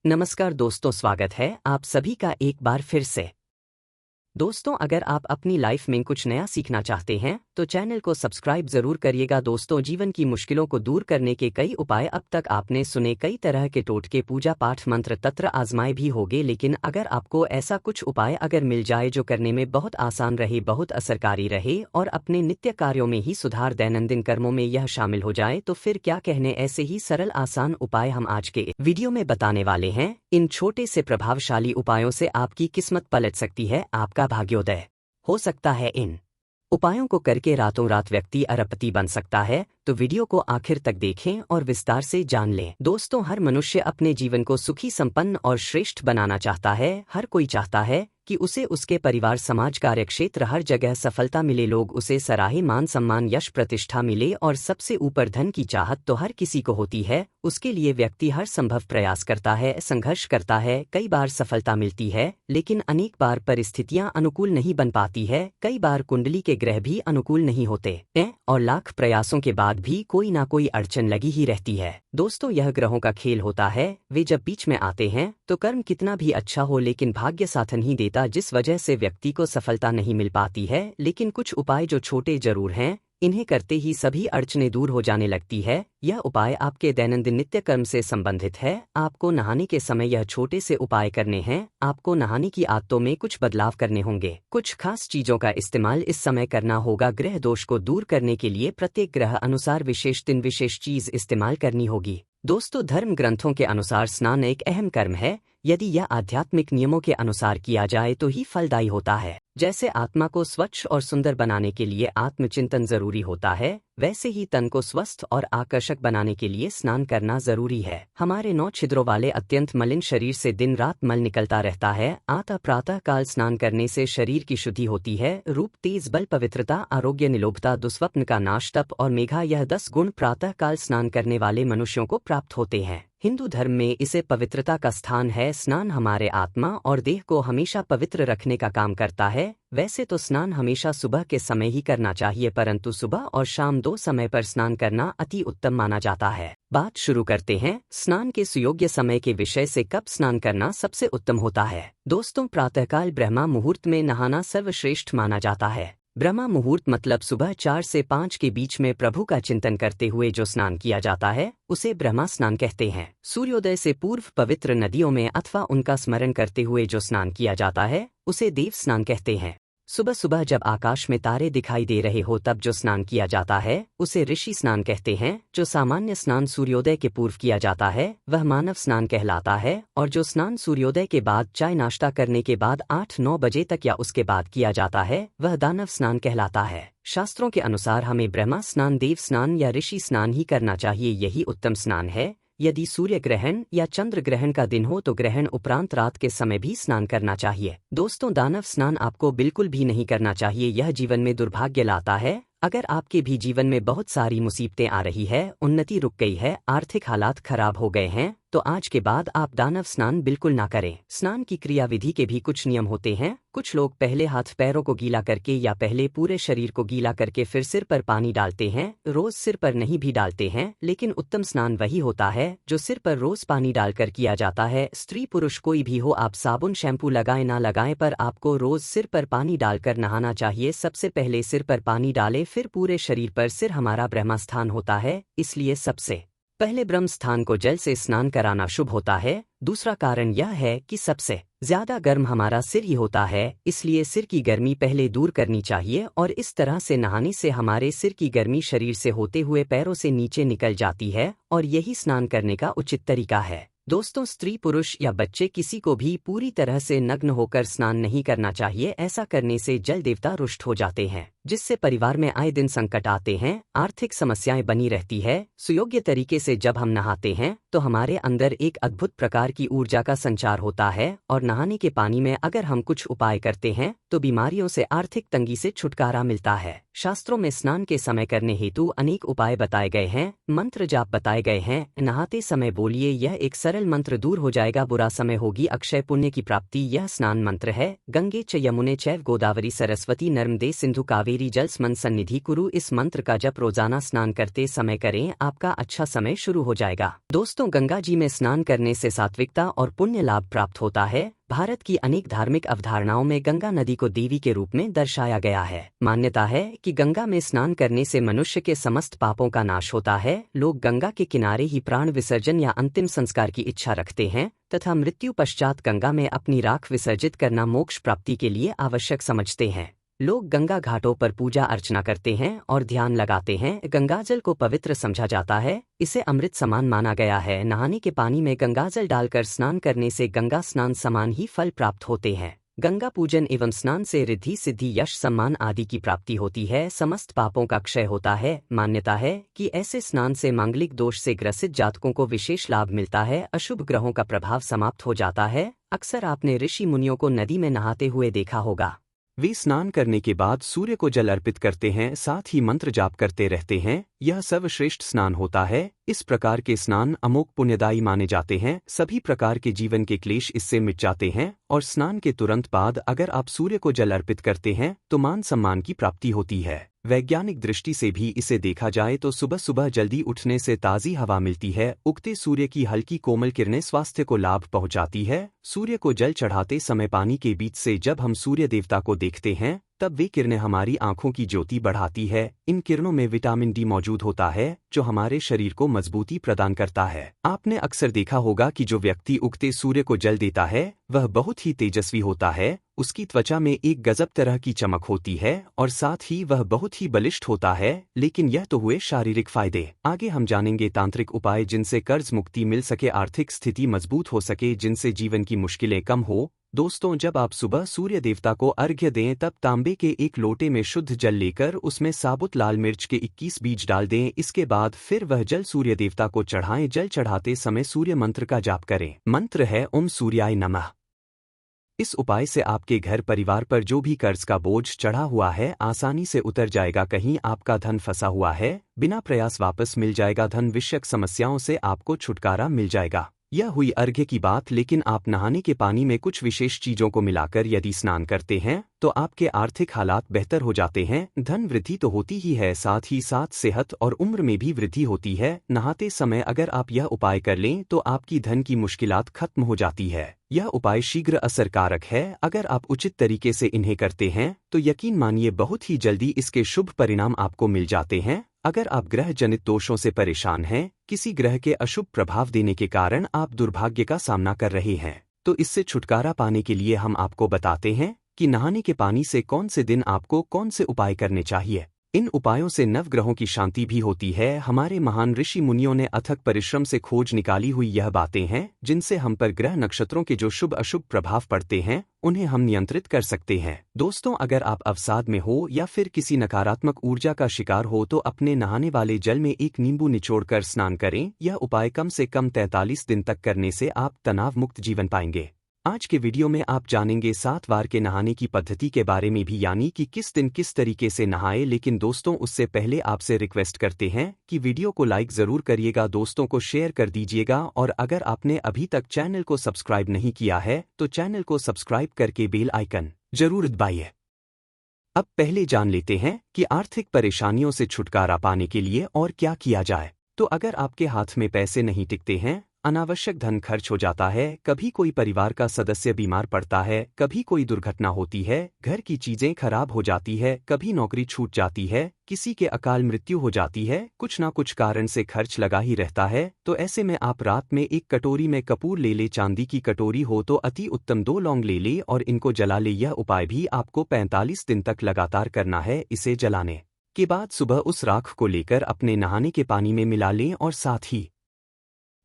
नमस्कार दोस्तों, स्वागत है आप सभी का एक बार फिर से। दोस्तों, अगर आप अपनी लाइफ में कुछ नया सीखना चाहते हैं तो चैनल को सब्सक्राइब जरूर करिएगा। दोस्तों, जीवन की मुश्किलों को दूर करने के कई उपाय अब तक आपने सुने, कई तरह के टोटके, पूजा पाठ, मंत्र तंत्र आजमाए भी होंगे, लेकिन अगर आपको ऐसा कुछ उपाय अगर मिल जाए जो करने में बहुत आसान रहे, बहुत असरकारी रहे और अपने नित्य कार्यों में ही सुधार, दैनंदिन कर्मों में यह शामिल हो जाए, तो फिर क्या कहने। ऐसे ही सरल आसान उपाय हम आज के वीडियो में बताने वाले हैं। इन छोटे से प्रभावशाली उपायों से आपकी किस्मत पलट सकती है, आपका भाग्योदय हो सकता है। इन उपायों को करके रातों रात व्यक्ति अरबपति बन सकता है, तो वीडियो को आखिर तक देखें और विस्तार से जान लें। दोस्तों, हर मनुष्य अपने जीवन को सुखी, संपन्न और श्रेष्ठ बनाना चाहता है। हर कोई चाहता है कि उसे, उसके परिवार, समाज, कार्यक्षेत्र, हर जगह सफलता मिले, लोग उसे सराहे, मान सम्मान, यश, प्रतिष्ठा मिले और सबसे ऊपर धन की चाहत तो हर किसी को होती है। उसके लिए व्यक्ति हर संभव प्रयास करता है, संघर्ष करता है। कई बार सफलता मिलती है, लेकिन अनेक बार परिस्थितियां अनुकूल नहीं बन पाती है। कई बार कुंडली के ग्रह भी अनुकूल नहीं होते हैं और लाख प्रयासों के बाद भी कोई ना कोई अड़चन लगी ही रहती है। दोस्तों, यह ग्रहों का खेल होता है। वे जब बीच में आते हैं तो कर्म कितना भी अच्छा हो, लेकिन भाग्य साथ नहीं देता, जिस वजह से व्यक्ति को सफलता नहीं मिल पाती है। लेकिन कुछ उपाय जो छोटे जरूर हैं, इन्हें करते ही सभी अड़चनें दूर हो जाने लगती है। यह उपाय आपके दैनंदिन नित्य कर्म से संबंधित है। आपको नहाने के समय यह छोटे से उपाय करने हैं। आपको नहाने की आदतों में कुछ बदलाव करने होंगे। कुछ खास चीजों का इस्तेमाल इस समय करना होगा। ग्रह दोष को दूर करने के लिए प्रत्येक ग्रह अनुसार विशेष दिन विशेष चीज इस्तेमाल करनी होगी। दोस्तों, धर्म ग्रंथों के अनुसार स्नान एक अहम कर्म है। यदि यह आध्यात्मिक नियमों के अनुसार किया जाए तो ही फलदायी होता है। जैसे आत्मा को स्वच्छ और सुंदर बनाने के लिए आत्मचिंतन जरूरी होता है, वैसे ही तन को स्वस्थ और आकर्षक बनाने के लिए स्नान करना जरूरी है। हमारे 9 छिद्रों वाले अत्यंत मलिन शरीर से दिन रात मल निकलता रहता है। प्रातः काल स्नान करने से शरीर की शुद्धि होती है। रूप, तेज, बल, पवित्रता, आरोग्य, निलोभता, दुस्वप्न का नाश, तप और मेघा, यह 10 गुण प्रातः काल स्नान करने वाले मनुष्यों को प्राप्त होते हैं। हिंदू धर्म में इसे पवित्रता का स्थान है। स्नान हमारे आत्मा और देह को हमेशा पवित्र रखने का काम करता है। वैसे तो स्नान हमेशा सुबह के समय ही करना चाहिए, परंतु सुबह और शाम 2 समय पर स्नान करना अति उत्तम माना जाता है। बात शुरू करते हैं स्नान के सुयोग्य समय के विषय से। कब स्नान करना सबसे उत्तम होता है? दोस्तों, प्रातःकाल ब्रह्मा मुहूर्त में नहाना सर्वश्रेष्ठ माना जाता है। ब्रह्मा मुहूर्त मतलब सुबह 4 से 5 के बीच में प्रभु का चिंतन करते हुए जो स्नान किया जाता है, उसे ब्रह्मा स्नान कहते हैं। सूर्योदय से पूर्व पवित्र नदियों में अथवा उनका स्मरण करते हुए जो स्नान किया जाता है, उसे देव स्नान कहते हैं। सुबह सुबह जब आकाश में तारे दिखाई दे रहे हो तब जो स्नान किया जाता है, उसे ऋषि स्नान कहते हैं। जो सामान्य स्नान सूर्योदय के पूर्व किया जाता है, वह मानव स्नान कहलाता है। और जो स्नान सूर्योदय के बाद चाय नाश्ता करने के बाद 8-9 बजे तक या उसके बाद किया जाता है, वह दानव स्नान कहलाता है। शास्त्रों के अनुसार हमें ब्रह्मा स्नान, देव स्नान या ऋषि स्नान ही करना चाहिए। यही उत्तम स्नान है। यदि सूर्य ग्रहण या चंद्र ग्रहण का दिन हो तो ग्रहण उपरांत रात के समय भी स्नान करना चाहिए। दोस्तों, दानव स्नान आपको बिल्कुल भी नहीं करना चाहिए। यह जीवन में दुर्भाग्य लाता है। अगर आपके भी जीवन में बहुत सारी मुसीबतें आ रही है, उन्नति रुक गई है, आर्थिक हालात खराब हो गए हैं, तो आज के बाद आप दानव स्नान बिल्कुल ना करें। स्नान की क्रिया विधि के भी कुछ नियम होते हैं। कुछ लोग पहले हाथ पैरों को गीला करके या पहले पूरे शरीर को गीला करके फिर सिर पर पानी डालते हैं। रोज सिर पर नहीं भी डालते हैं, लेकिन उत्तम स्नान वही होता है जो सिर पर रोज पानी डालकर किया जाता है। स्त्री पुरुष कोई भी हो, आप साबुन शैम्पू लगाएं ना लगाएं, पर आपको रोज सिर पर पानी डालकर नहाना चाहिए। सबसे पहले सिर पर पानी डालें, फिर पूरे शरीर पर। सिर हमारा ब्रह्म स्थान होता है, इसलिए सबसे पहले ब्रह्म स्थान को जल से स्नान कराना शुभ होता है। दूसरा कारण यह है कि सबसे ज्यादा गर्म हमारा सिर ही होता है, इसलिए सिर की गर्मी पहले दूर करनी चाहिए। और इस तरह से नहाने से हमारे सिर की गर्मी शरीर से होते हुए पैरों से नीचे निकल जाती है, और यही स्नान करने का उचित तरीका है। दोस्तों, स्त्री पुरुष या बच्चे किसी को भी पूरी तरह से नग्न होकर स्नान नहीं करना चाहिए। ऐसा करने से जल देवता रुष्ट हो जाते हैं, जिससे परिवार में आए दिन संकट आते हैं, आर्थिक समस्याएं बनी रहती है। सुयोग्य तरीके से जब हम नहाते हैं तो हमारे अंदर एक अद्भुत प्रकार की ऊर्जा का संचार होता है। और नहाने के पानी में अगर हम कुछ उपाय करते हैं तो बीमारियों से, आर्थिक तंगी से छुटकारा मिलता है। शास्त्रों में स्नान के समय करने हेतु अनेक उपाय बताए गए हैं, मंत्र जाप बताए गए हैं। नहाते समय बोलिए, यह एक सरल मंत्र, दूर हो जाएगा बुरा समय, होगी अक्षय पुण्य की प्राप्ति। यह स्नान मंत्र है। गंगे च यमुने चैव गोदावरी सरस्वती नर्मदे सिंधु कावेरी कावेरी जलस्मन सन्निधि कुरु। इस मंत्र का जप रोजाना स्नान करते समय करें, आपका अच्छा समय शुरू हो जाएगा। दोस्तों, गंगा जी में स्नान करने से सात्विकता और पुण्य लाभ प्राप्त होता है। भारत की अनेक धार्मिक अवधारणाओं में गंगा नदी को देवी के रूप में दर्शाया गया है। मान्यता है कि गंगा में स्नान करने से मनुष्य के समस्त पापों का नाश होता है। लोग गंगा के किनारे ही प्राण विसर्जन या अंतिम संस्कार की इच्छा रखते हैं तथा मृत्यु पश्चात गंगा में अपनी राख विसर्जित करना मोक्ष प्राप्ति के लिए आवश्यक समझते हैं। लोग गंगा घाटों पर पूजा अर्चना करते हैं और ध्यान लगाते हैं। गंगाजल को पवित्र समझा जाता है, इसे अमृत समान माना गया है। नहाने के पानी में गंगाजल डालकर स्नान करने से गंगा स्नान समान ही फल प्राप्त होते हैं। गंगा पूजन एवं स्नान से रिद्धि सिद्धि यश सम्मान आदि की प्राप्ति होती है, समस्त पापों का क्षय होता है। मान्यता है कि ऐसे स्नान से मांगलिक दोष से ग्रसित जातकों को विशेष लाभ मिलता है, अशुभ ग्रहों का प्रभाव समाप्त हो जाता है। अक्सर आपने ऋषि मुनियों को नदी में नहाते हुए देखा होगा। वे स्नान करने के बाद सूर्य को जल अर्पित करते हैं, साथ ही मंत्र जाप करते रहते हैं। यह सर्वश्रेष्ठ स्नान होता है। इस प्रकार के स्नान अमोघ पुण्यदायी माने जाते हैं। सभी प्रकार के जीवन के क्लेश इससे मिट जाते हैं और स्नान के तुरंत बाद अगर आप सूर्य को जल अर्पित करते हैं तो मान सम्मान की प्राप्ति होती है। वैज्ञानिक दृष्टि से भी इसे देखा जाए तो सुबह सुबह जल्दी उठने से ताज़ी हवा मिलती है। उगते सूर्य की हल्की कोमल किरणें स्वास्थ्य को लाभ पहुंचाती है। सूर्य को जल चढ़ाते समय पानी के बीच से जब हम सूर्य देवता को देखते हैं तब वे किरणें हमारी आंखों की ज्योति बढ़ाती है। इन किरणों में विटामिन डी मौजूद होता है जो हमारे शरीर को मजबूती प्रदान करता है। आपने अक्सर देखा होगा कि जो व्यक्ति उगते सूर्य को जल देता है वह बहुत ही तेजस्वी होता है। उसकी त्वचा में एक गजब तरह की चमक होती है और साथ ही वह बहुत ही बलिष्ठ होता है। लेकिन यह तो हुए शारीरिक फायदे। आगे हम जानेंगे तांत्रिक उपाय जिनसे कर्ज मुक्ति मिल सके, आर्थिक स्थिति मजबूत हो सके, जिनसे जीवन की मुश्किलें कम हो। दोस्तों, जब आप सुबह सूर्य देवता को अर्घ्य दें तब तांबे के एक लोटे में शुद्ध जल लेकर उसमें साबुत लाल मिर्च के 21 बीज डाल दें। इसके बाद फिर वह जल सूर्य देवता को चढ़ाएं। जल चढ़ाते समय सूर्य मंत्र का जाप करें। मंत्र है ओम सूर्याय नमः। इस उपाय से आपके घर परिवार पर जो भी कर्ज का बोझ चढ़ा हुआ है आसानी से उतर जाएगा। कहीं आपका धन फंसा हुआ है, बिना प्रयास वापस मिल जाएगा। धन विषयक समस्याओं से आपको छुटकारा मिल जाएगा। यह हुई अर्घ्य की बात, लेकिन आप नहाने के पानी में कुछ विशेष चीजों को मिलाकर यदि स्नान करते हैं तो आपके आर्थिक हालात बेहतर हो जाते हैं। धन वृद्धि तो होती ही है, साथ ही साथ सेहत और उम्र में भी वृद्धि होती है। नहाते समय अगर आप यह उपाय कर लें तो आपकी धन की मुश्किलात खत्म हो जाती है। यह उपाय शीघ्र असरकारक है। अगर आप उचित तरीके से इन्हें करते हैं तो यकीन मानिए बहुत ही जल्दी इसके शुभ परिणाम आपको मिल जाते हैं। अगर आप ग्रह जनित दोषों से परेशान हैं, किसी ग्रह के अशुभ प्रभाव देने के कारण आप दुर्भाग्य का सामना कर रहे हैं, तो इससे छुटकारा पाने के लिए हम आपको बताते हैं कि नहाने के पानी से कौन से दिन आपको कौन से उपाय करने चाहिए। इन उपायों से नवग्रहों की शांति भी होती है। हमारे महान ऋषि मुनियों ने अथक परिश्रम से खोज निकाली हुई यह बातें हैं जिनसे हम पर ग्रह नक्षत्रों के जो शुभ अशुभ प्रभाव पड़ते हैं उन्हें हम नियंत्रित कर सकते हैं। दोस्तों, अगर आप अवसाद में हो या फिर किसी नकारात्मक ऊर्जा का शिकार हो तो अपने नहाने वाले जल में एक नींबू निचोड़कर स्नान करें। यह उपाय कम से कम 43 दिन तक करने से आप तनाव मुक्त जीवन पाएंगे। आज के वीडियो में आप जानेंगे 7 बार के नहाने की पद्धति के बारे में भी, यानी कि किस दिन किस तरीके से नहाए। लेकिन दोस्तों, उससे पहले आपसे रिक्वेस्ट करते हैं कि वीडियो को लाइक जरूर करिएगा, दोस्तों को शेयर कर दीजिएगा और अगर आपने अभी तक चैनल को सब्सक्राइब नहीं किया है तो चैनल को सब्सक्राइब करके बेल आइकन जरूर दबाइए। अब पहले जान लेते हैं कि आर्थिक परेशानियों से छुटकारा पाने के लिए और क्या किया जाए। तो अगर आपके हाथ में पैसे नहीं टिकते हैं, अनावश्यक धन खर्च हो जाता है, कभी कोई परिवार का सदस्य बीमार पड़ता है, कभी कोई दुर्घटना होती है, घर की चीजें खराब हो जाती है, कभी नौकरी छूट जाती है, किसी के अकाल मृत्यु हो जाती है, कुछ ना कुछ कारण से खर्च लगा ही रहता है, तो ऐसे में आप रात में एक कटोरी में कपूर ले ले, चांदी की कटोरी हो तो अति उत्तम, 2 लौंग ले ले और इनको जला ले। यह उपाय भी आपको 45 दिन तक लगातार करना है। इसे जलाने के बाद सुबह उस राख को लेकर अपने नहाने के पानी में मिला लें और साथ ही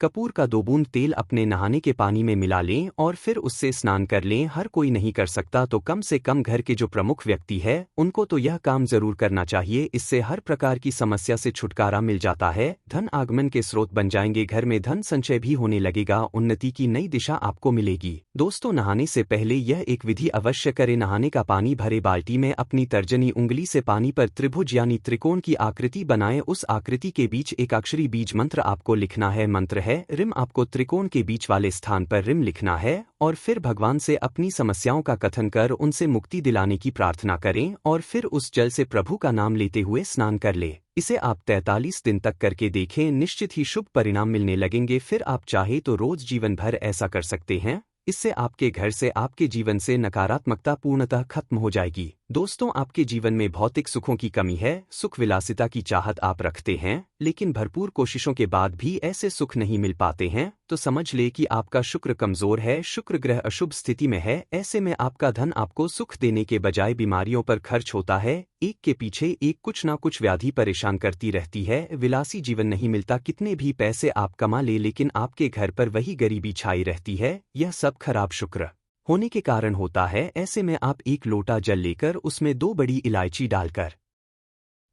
कपूर का 2 बूंद तेल अपने नहाने के पानी में मिला लें और फिर उससे स्नान कर लें। हर कोई नहीं कर सकता तो कम से कम घर के जो प्रमुख व्यक्ति है उनको तो यह काम जरूर करना चाहिए। इससे हर प्रकार की समस्या से छुटकारा मिल जाता है, धन आगमन के स्रोत बन जाएंगे, घर में धन संचय भी होने लगेगा, उन्नति की नई दिशा आपको मिलेगी। दोस्तों, नहाने से पहले यह एक विधि अवश्य करें। नहाने का पानी भरे बाल्टी में अपनी तर्जनी उंगली से पानी पर त्रिभुज यानी त्रिकोण की आकृति बनाएं। उस आकृति के बीच एकाक्षरी बीज मंत्र आपको लिखना है। मंत्र है है। रिम आपको त्रिकोण के बीच वाले स्थान पर रिम लिखना है और फिर भगवान से अपनी समस्याओं का कथन कर उनसे मुक्ति दिलाने की प्रार्थना करें और फिर उस जल से प्रभु का नाम लेते हुए स्नान कर ले। इसे आप 43 दिन तक करके देखें, निश्चित ही शुभ परिणाम मिलने लगेंगे। फिर आप चाहे तो रोज जीवन भर ऐसा कर सकते हैं। इससे आपके घर से, आपके जीवन से नकारात्मकता पूर्णतः खत्म हो जाएगी। दोस्तों, आपके जीवन में भौतिक सुखों की कमी है, सुख विलासिता की चाहत आप रखते हैं, लेकिन भरपूर कोशिशों के बाद भी ऐसे सुख नहीं मिल पाते हैं, तो समझ ले कि आपका शुक्र कमजोर है, शुक्र ग्रह अशुभ स्थिति में है। ऐसे में आपका धन आपको सुख देने के बजाय बीमारियों पर खर्च होता है। एक के पीछे एक कुछ ना कुछ व्याधि परेशान करती रहती है, विलासी जीवन नहीं मिलता, कितने भी पैसे आप कमा ले लेकिन आपके घर पर वही गरीबी छाई रहती है। यह सब खराब शुक्र होने के कारण होता है। ऐसे में आप एक लोटा जल लेकर उसमें 2 बड़ी इलायची डालकर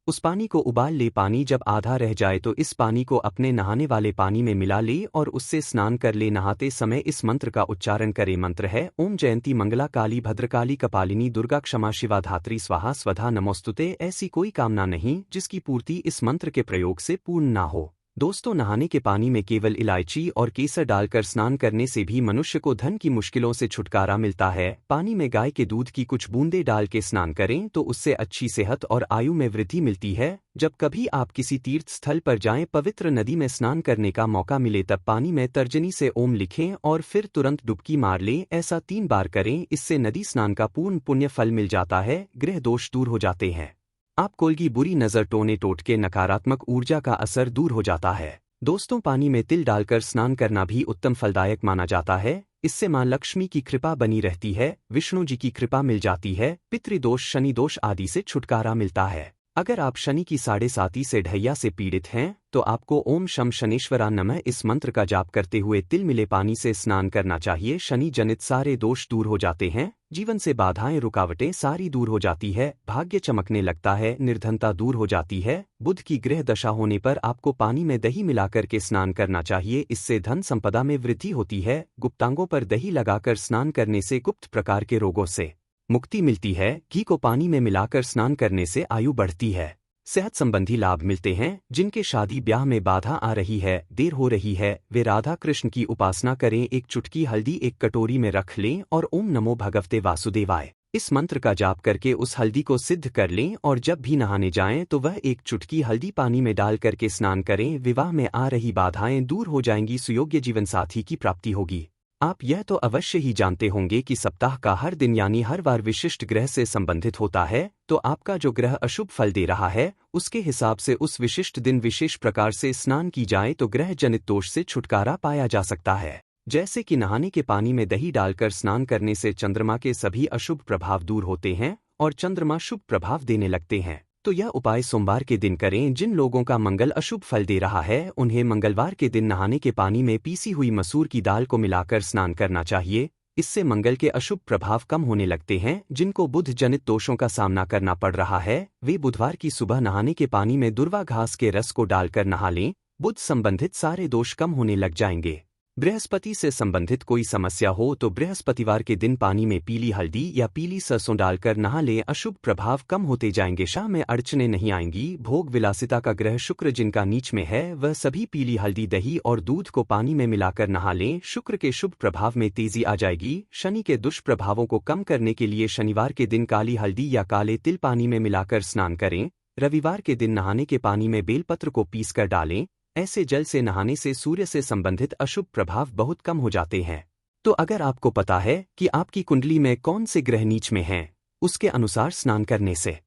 उस पानी को उबाल ले। पानी जब आधा रह जाए तो इस पानी को अपने नहाने वाले पानी में मिला ले और उससे स्नान कर ले। नहाते समय इस मंत्र का उच्चारण करे। मंत्र है ओम जयंती मंगला काली भद्रकाली कपालिनी दुर्गा क्षमा शिवा धात्री स्वाहा स्वधा नमोस्तुते। ऐसी कोई कामना नहीं जिसकी पूर्ति इस मंत्र के प्रयोग से पूर्ण ना हो। दोस्तों, नहाने के पानी में केवल इलायची और केसर डालकर स्नान करने से भी मनुष्य को धन की मुश्किलों से छुटकारा मिलता है। पानी में गाय के दूध की कुछ बूंदें डाल के स्नान करें तो उससे अच्छी सेहत और आयु में वृद्धि मिलती है। जब कभी आप किसी तीर्थ स्थल पर जाएं, पवित्र नदी में स्नान करने का मौका मिले, तब पानी में तर्जनी से ओम लिखें और फिर तुरंत डुबकी मार लें। ऐसा 3 बार करें। इससे नदी स्नान का पूर्ण पुण्य फल मिल जाता है, ग्रह दोष दूर हो जाते हैं, आप कोई बुरी नजर, टोने टोटके, नकारात्मक ऊर्जा का असर दूर हो जाता है। दोस्तों, पानी में तिल डालकर स्नान करना भी उत्तम फलदायक माना जाता है। इससे मां लक्ष्मी की कृपा बनी रहती है, विष्णु जी की कृपा मिल जाती है, पितृदोष, शनि दोष आदि से छुटकारा मिलता है। अगर आप शनि की 7.5 से ढैया से पीड़ित हैं तो आपको ओम शम शनेश्वरा नमः इस मंत्र का जाप करते हुए तिल मिले पानी से स्नान करना चाहिए। शनि जनित सारे दोष दूर हो जाते हैं, जीवन से बाधाएं रुकावटें सारी दूर हो जाती है, भाग्य चमकने लगता है, निर्धनता दूर हो जाती है। बुध की ग्रह दशा होने पर आपको पानी में दही मिलाकर के स्नान करना चाहिए, इससे धन संपदा में वृद्धि होती है। गुप्तांगों पर दही लगाकर स्नान करने से गुप्त प्रकार के रोगों से मुक्ति मिलती है। घी को पानी में मिलाकर स्नान करने से आयु बढ़ती है, सेहत संबंधी लाभ मिलते हैं। जिनके शादी ब्याह में बाधा आ रही है, देर हो रही है, वे राधा कृष्ण की उपासना करें। एक चुटकी हल्दी एक कटोरी में रख लें और ओम नमो भगवते वासुदेवाय इस मंत्र का जाप करके उस हल्दी को सिद्ध कर लें और जब भी नहाने जाएं तो वह एक चुटकी हल्दी पानी में डाल करके स्नान करें। विवाह में आ रही बाधाएं दूर हो जाएंगी, सुयोग्य जीवन साथी की प्राप्ति होगी। आप यह तो अवश्य ही जानते होंगे कि सप्ताह का हर दिन यानी हर वार विशिष्ट ग्रह से संबंधित होता है, तो आपका जो ग्रह अशुभ फल दे रहा है उसके हिसाब से उस विशिष्ट दिन विशेष प्रकार से स्नान की जाए तो ग्रह जनित दोष से छुटकारा पाया जा सकता है। जैसे कि नहाने के पानी में दही डालकर स्नान करने से चंद्रमा के सभी अशुभ प्रभाव दूर होते हैं और चंद्रमा शुभ प्रभाव देने लगते हैं। तो यह उपाय सोमवार के दिन करें। जिन लोगों का मंगल अशुभ फल दे रहा है उन्हें मंगलवार के दिन नहाने के पानी में पीसी हुई मसूर की दाल को मिलाकर स्नान करना चाहिए। इससे मंगल के अशुभ प्रभाव कम होने लगते हैं। जिनको बुध जनित दोषों का सामना करना पड़ रहा है वे बुधवार की सुबह नहाने के पानी में दुर्वा घास के रस को डालकर नहा लें, बुध संबंधित सारे दोष कम होने लग जाएंगे। बृहस्पति से संबंधित कोई समस्या हो तो बृहस्पतिवार के दिन पानी में पीली हल्दी या पीली सरसों डालकर नहा लें, अशुभ प्रभाव कम होते जाएंगे, शाह में अड़चने नहीं आएंगी। भोग विलासिता का ग्रह शुक्र जिनका नीच में है वह सभी पीली हल्दी, दही और दूध को पानी में मिलाकर नहा लें, शुक्र के शुभ प्रभाव में तेजी आ जाएगी। शनि के दुष्प्रभावों को कम करने के लिए शनिवार के दिन काली हल्दी या काले तिल पानी में मिलाकर स्नान करें। रविवार के दिन नहाने के पानी में बेलपत्र को पीसकर डालें। ऐसे जल से नहाने से सूर्य से संबंधित अशुभ प्रभाव बहुत कम हो जाते हैं। तो अगर आपको पता है कि आपकी कुंडली में कौन से ग्रह नीच में हैं, उसके अनुसार स्नान करने से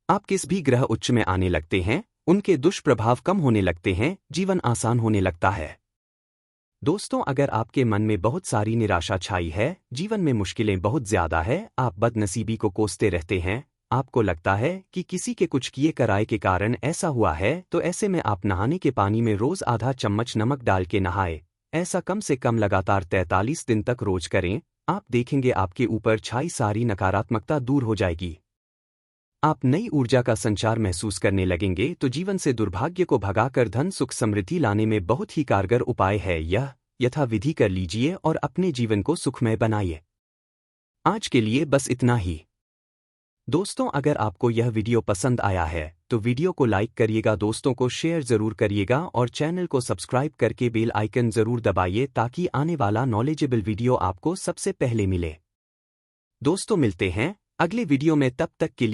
आप किस भी ग्रह उच्च में आने लगते हैं, उनके दुष्प्रभाव कम होने लगते हैं, जीवन आसान होने लगता है। दोस्तों, अगर आपके मन में बहुत सारी निराशा छाई है, जीवन में मुश्किलें बहुत ज्यादा है, आप बदनसीबी को कोसते रहते हैं, आपको लगता है कि किसी के कुछ किए कराए के कारण ऐसा हुआ है, तो ऐसे में आप नहाने के पानी में रोज आधा चम्मच नमक डाल के नहाए। ऐसा कम से कम लगातार 43 दिन तक रोज करें। आप देखेंगे आपके ऊपर छाई सारी नकारात्मकता दूर हो जाएगी, आप नई ऊर्जा का संचार महसूस करने लगेंगे। तो जीवन से दुर्भाग्य को भगाकर धन सुख समृद्धि लाने में बहुत ही कारगर उपाय है। यह यथाविधि कर लीजिए और अपने जीवन को सुखमय बनाइए। आज के लिए बस इतना ही। दोस्तों, अगर आपको यह वीडियो पसंद आया है तो वीडियो को लाइक करिएगा, दोस्तों को शेयर जरूर करिएगा और चैनल को सब्सक्राइब करके बेल आइकन जरूर दबाइए ताकि आने वाला नॉलेजेबल वीडियो आपको सबसे पहले मिले। दोस्तों, मिलते हैं अगले वीडियो में, तब तक के लिए